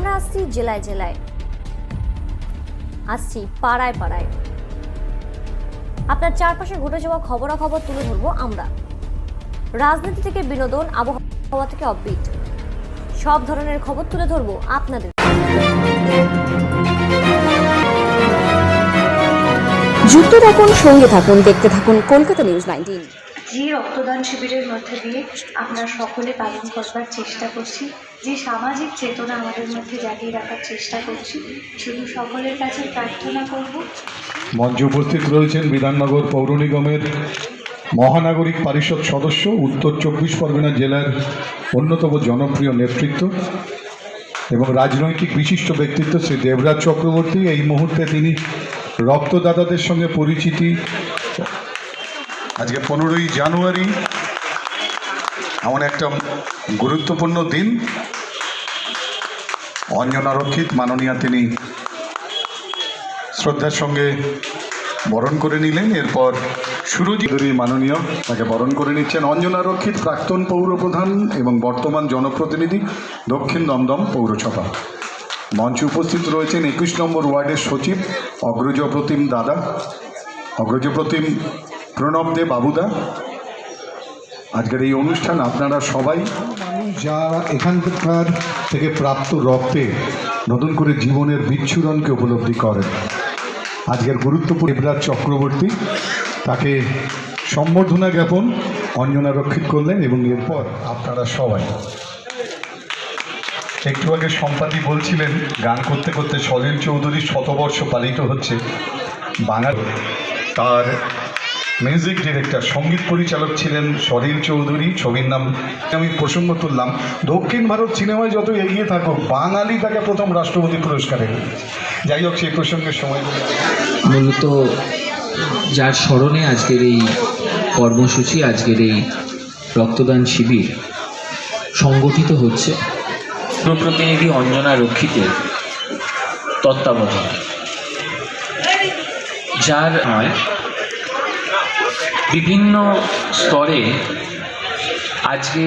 আমরা আসছি জেলায় জেলায়, আসছি পাড়ায় পাড়ায়। আপনার চারপাশে ঘটে যাওয়া খবরাখবর তুলে ধরবো আমরা। রাজনীতি থেকে বিনোদন, আবহাওয়া থেকে অফবিট, সব ধরনের খবর তুলে ধরবো আপনাদের। যুক্ত থাকুন, সঙ্গে থাকুন, দেখতে থাকুন কলকাতা নিউজ 19। যে রক্তদান শিবিরের মধ্যে দিয়ে আমরা সকলে পালন করবার চেষ্টা করছি, যে সামাজিক চেতনা আমাদের মধ্যে জাগিয়ে রাখার চেষ্টা করছি, শুধু সকলের কাছে প্রার্থনা করব। মঞ্চে উপস্থিত রয়েছেন বিধাননগর পৌর নিগমের মহানাগরিক পরিষদ সদস্য, উত্তর 24 পরগনা জেলার অন্যতম জনপ্রিয় নেতৃত্ব এবং রাজনৈতিক বিশিষ্ট ব্যক্তিত্ব শ্রী দেবরাজ চক্রবর্তী। এই মুহূর্তে তিনি রক্তদাতাদের সঙ্গে পরিচিতি। আজকে 15ই জানুয়ারি, এমন একটা গুরুত্বপূর্ণ দিন। অঞ্জনা রক্ষিত মাননীয়া তিনি শ্রদ্ধার সঙ্গে বরণ করে নিলেন। এরপর সুরজিৎ মাননীয় তাকে বরণ করে নিচ্ছেন। অঞ্জনা রক্ষিত প্রাক্তন পৌরপ্রধান এবং বর্তমান জনপ্রতিনিধি, দক্ষিণ দমদম পৌরসভা। মঞ্চে উপস্থিত রয়েছেন 21 নম্বর ওয়ার্ডের সচিব অগ্রজপ্রতিম দাদা, অগ্রজপ্রতিম প্রণব দে বাবুদা। আজকের এই অনুষ্ঠান আপনারা সবাই যারা এখানকার থেকে প্রাপ্ত রক্তে নতুন করে জীবনের বিচ্ছুরণকে উপলব্ধি করেন, আজকের গুরুত্বপূর্ণ দেবরাজ চক্রবর্তী তাকে সম্বর্ধনা জ্ঞাপন অঞ্জনা রক্ষিত করলেন। এবং এরপর আপনারা সবাই, একটু আগে সম্পাদী বলছিলেন গান করতে করতে সলিল চৌধুরীর শতবর্ষ পালিত হচ্ছে বাঙালি। তার মিউজিক ডিরেক্টর, সঙ্গীত পরিচালক ছিলেন সলিল চৌধুরী। ছবির নাম আমি প্রসঙ্গ তুললাম, দক্ষিণ ভারত সিনেমায় যত এগিয়ে থাকুক, বাঙালি তাকে প্রথম রাষ্ট্রপতি পুরস্কারে দিয়েছে। যাই হোক, সেই প্রসঙ্গের সময় মূলত যার স্মরণে আজকের এই কর্মসূচি, আজকের এই রক্তদান শিবির সংগঠিত হচ্ছে প্রতিনিধি অঞ্জনা রক্ষিতের তত্ত্বাবধানে, যার নয় বিভিন্ন স্তরে আজকে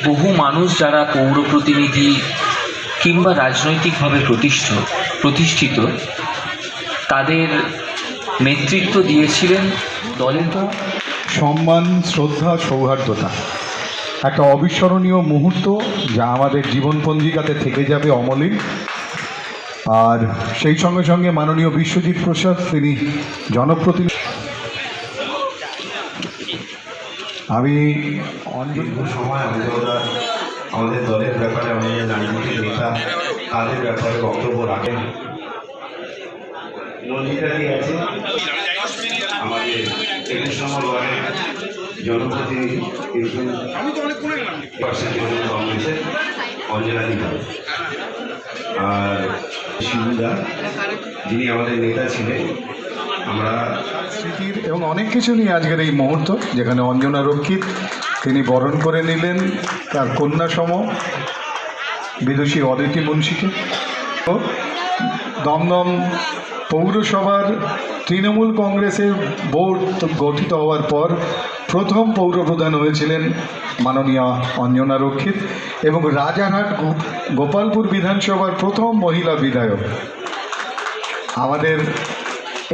বহু মানুষ যারা পৌর প্রতিনিধি কিংবা রাজনৈতিকভাবে প্রতিষ্ঠিত তাদের নেতৃত্ব দিয়েছিলেন দলের। সম্মান, শ্রদ্ধা, সৌহার্দ্যতা একটা অবিস্মরণীয় মুহূর্ত, যা আমাদের জীবন পঞ্জিকাতে থেকে যাবে অমলিন। আর সেই সঙ্গে সঙ্গে মাননীয় বিশ্বজিৎ প্রসাদ, তিনি জনপ্রতিনিধি। আমি দীর্ঘ সময় আমাদের দলের ব্যাপারে, আমাদের রাজনৈতিক নেতা তাদের ব্যাপারে বক্তব্য রাখেন। নন্দিতাদি আছে আমাদের 21 নম্বর ওয়ার্ডের জনপ্রতিনিধি, কিন্তু কংগ্রেসের অঞ্জনা দিদা, আর শিবুদা যিনি আমাদের নেতা ছিলেন। আমরা স্মৃতির এবং অনেক কিছু নিয়ে আজকের এই মুহূর্ত, যেখানে অঞ্জনা রক্ষিত তিনি বরণ করে নিলেন তার কন্যা সম বিদুষী অদিতি মুন্সিকে। দমদম পৌরসভার তৃণমূল কংগ্রেসের বোর্ড গঠিত হওয়ার পর প্রথম পৌরপ্রধান হয়েছিলেন মাননীয়া অঞ্জনা রক্ষিত, এবং রাজারহাট গোপালপুর বিধানসভার প্রথম মহিলা বিধায়ক। আমাদের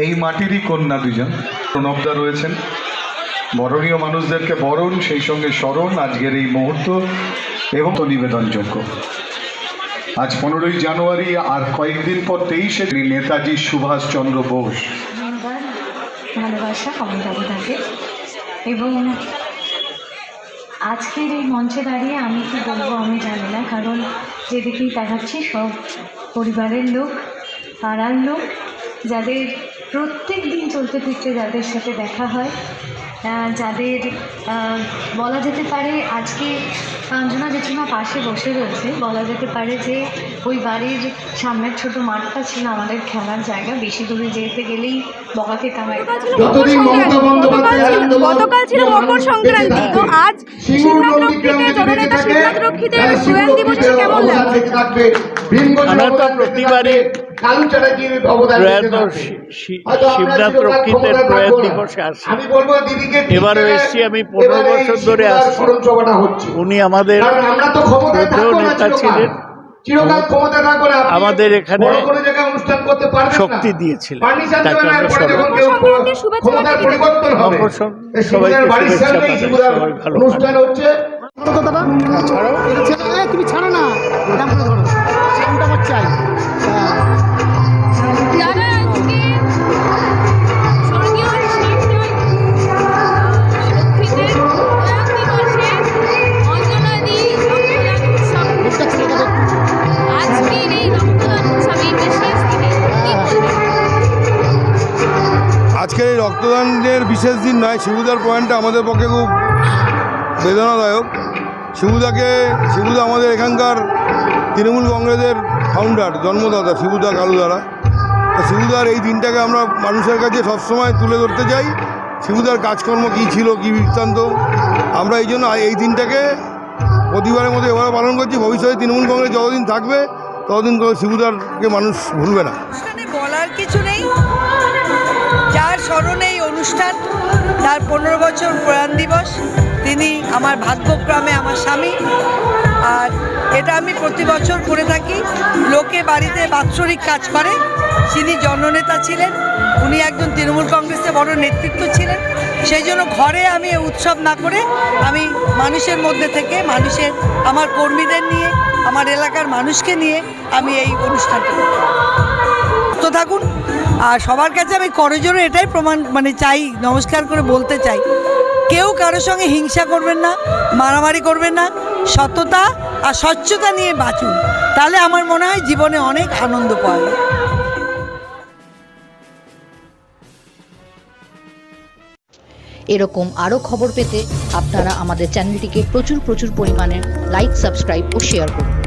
এই মাটিরই কন্যা দুজন প্রণবদা রয়েছেন। বরণীয় মানুষদেরকে বরণ, সেই সঙ্গে স্মরণ আজকের এই মুহূর্ত এবং তো নিবেদনযোগ্য। আজ 15ই জানুয়ারি, আর কয়েকদিন পর 23শে নেতাজি সুভাষচন্দ্র বোস। ভালোবাসা অমিতাভকে। এবং আজকের এই মঞ্চে দাঁড়িয়ে আমি কি বলবো আমি জানি না, কারণ যেদিকেই তাকাচ্ছি সব পরিবারের লোক, পাড়ার লোক, যাদের প্রত্যেক দিন চলতে ফিরতে যাদের সাথে দেখা হয়, যাদের বলা যেতে পারে আজকে অঞ্জনা জেঠিমা পাশে বসে রয়েছে, বলা যেতে পারে যে ওই বাড়ির সামনের ছোট মাঠটা ছিল আমাদের খেলার জায়গা। বেশি দূরে যেতে গেলেই বকাকে কামাই। গতকাল ছিল মকর সংক্রান্তি, তো আজ শিবনাথ রক্ষিতের জননেতা শিবনাথ রক্ষিতের প্রয়াণ দিবসে কেমন লাগছে? আমরা তো প্রতিবারই শিবনাথ রক্ষিতের প্রয়াণ দিবসে আসি। এবারও এসছি, আমি 15 বছর ধরে আসছি। উনি আমাদের শ্রদ্ধেয় নেতা ছিলেন, চিরকাল ক্ষমতা থাকবে না, আপনি আমাদের এখানে বড় কোনো জায়গায় অনুষ্ঠান করতে পারবেন না। শক্তি দিয়েছিলেন। পারমিশন তাকে দেবেন না, আমরা এরপরে যখন কেউ ক্ষমতার পরিবর্তন হবে, এই শিবুদার বাড়ির সামনেই শিবুদার অনুষ্ঠান হচ্ছে। তুমি ছাড়ো না, এরকম করে ধরো, সাউন্ড আমার চাই। যারা আজকে স্বর্গীয় লক্ষ্মীদের প্রয়াণ দিবসে অঞ্জনা দি রক্তদান উৎসব, আজকের এই রক্তদান উৎসবে বিশেষ দিনে কি বলবেন? আজকের এই রক্তদানের বিশেষ দিন নয়, শিবুদার পয়েন্টটা আমাদের পক্ষে খুব বেদনাদায়ক। শিবুদা আমাদের এখানকার তৃণমূল কংগ্রেসের ফাউন্ডার, জন্মদাতা শিবুদা কালুদারা। তো শিবুদার এই দিনটাকে আমরা মানুষের কাছে সবসময় তুলে ধরতে চাই, শিবুদার কাজকর্ম কী ছিল, কী বৃত্তান্ত। আমরা এই জন্য এই দিনটাকে প্রতিবারের মতো এবারে পালন করছি। ভবিষ্যতে তৃণমূল কংগ্রেস যতদিন থাকবে ততদিন শিবুদারকে মানুষ ভুলবে না। অনুষ্ঠানে বলার কিছু নেই, যার স্মরণে এই অনুষ্ঠান, তার 15 বছর প্রয়াণ দিবস। তিনি আমার ভাগ্যক্রমে আমার স্বামী, আর এটা আমি প্রতি বছর করে থাকি। লোকে বাড়িতে বাৎসরিক কাজ করে, তিনি জননেতা ছিলেন, উনি একজন তৃণমূল কংগ্রেসের বড় নেতৃত্ব ছিলেন। সেই জন্য ঘরে আমি এই উৎসব না করে আমি মানুষের মধ্যে থেকে, আমার কর্মীদের নিয়ে, আমার এলাকার মানুষকে নিয়ে আমি এই অনুষ্ঠানটা তো থাকুন। আর সবার কাছে আমি করজোড়ে এটাই চাই, নমস্কার করে বলতে চাই, কেউ কারোর সঙ্গে হিংসা করবেন না, মারামারি করবেন না, সততা আর স্বচ্ছতা নিয়ে বাঁচুন, তাহলে আমার মনে হয় জীবনে অনেক আনন্দ পাওয়া যায়। এরকম আরও খবর পেতে আপনারা আমাদের চ্যানেলটিকে প্রচুর পরিমাণে লাইক, সাবস্ক্রাইব ও শেয়ার করুন।